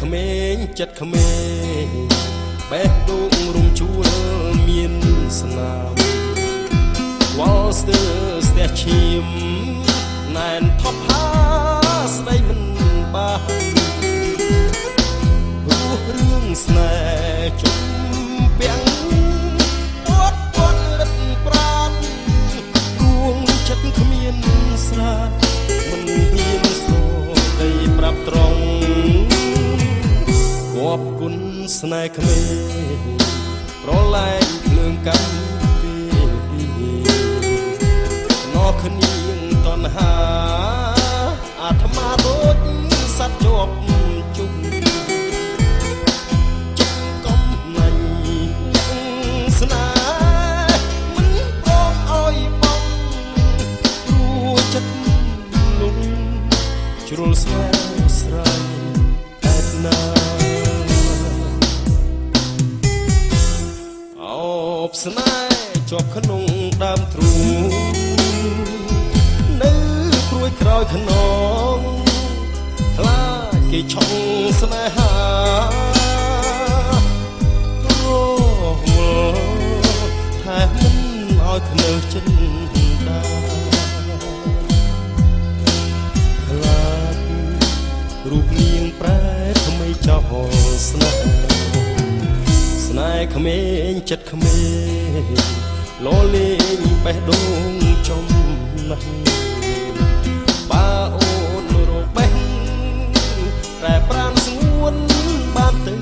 ក្មេងចិត្តក្មេងបេះដូងរំជួលមានស្នាមវល់ស្ទើស្ទះឈាមណែនថប់ហាស្ដីមិនបានរស់រឿងស្នេហ៍ជុំពាំងអត់លិតប្រានរួងចិត្តគ្មានស្រាតមិនហ៊ានស្រួលដីប្រាប់ត្រង់គប់គុណស្នេហ៍ក្មេងប្រឡែងភ្លើងកម្មណោះគ្នាងតណ្ហាអាត្មាដូចសត្វជាប់ជុំចិត្តកំណាញ់ស្នេហ៍មិនព្រមឲ្យបងរួចិត្តលងជ្រុលស្នេហ៍ស្រ័យតែណាស្នេហ៍ជាប់ក្នុងដើមទ្រូងនៅព្រួយក្រោយខ្នងខ្លាចគេឆុងស្នេហាអូថាមិនឲ្យខ្នើចិនដាខ្លាចរូបនាងប្រែថ្មីចោលស្នេហ៍ស្នេហ៍ក្មេងចិត្តក្មេងលលេងបេះដូងចំណាស់បាអូនរបេះតែប្រានស្ងួនបានទៅ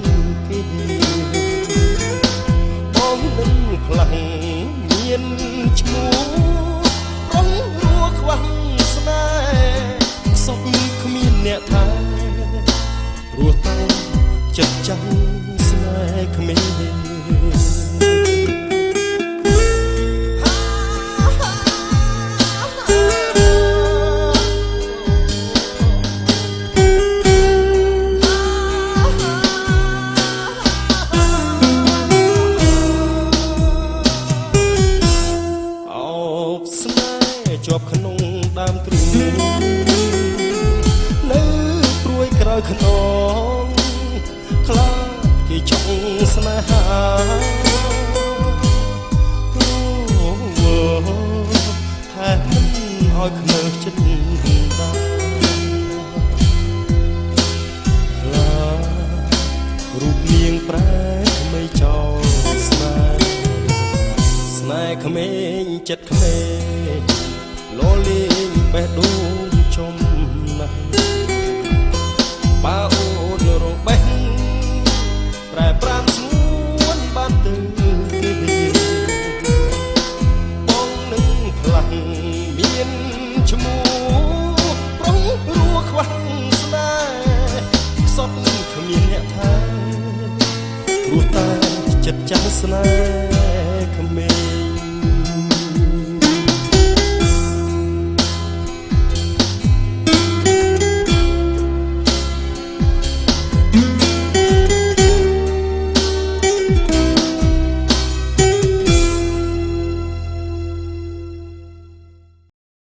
គេបងនឹងខ្លាំងមានឈ្មោះប្រុងរួខ្វះស្នេហ៍សុខគ្មានអ្នកថារស់តែចិត្តចាំស្នេហ៍ក្មេងជាប់ក្នុងដើមទ្រូងនៅព្រួយក្រោយខ្នងខ្លាចគេឆុងស្នេហាថាមិនឲ្យខ្នើចិត្តដាខ្លារូបនាងប្រែថ្មីចោលស្នេហ៍ក្មេងចិត្តក្មេងលលេងបេះដូងចំណាស់បាអូនរបេះប្រែប្រានស្ងួនបានទៅគេបងនឹងខ្លាំងមានឈ្មោះប្រុងរួខ្វះស្នេហ៍សុខគ្មានអ្នកថាព្រោះតែចិត្តចាំស្នេហ៍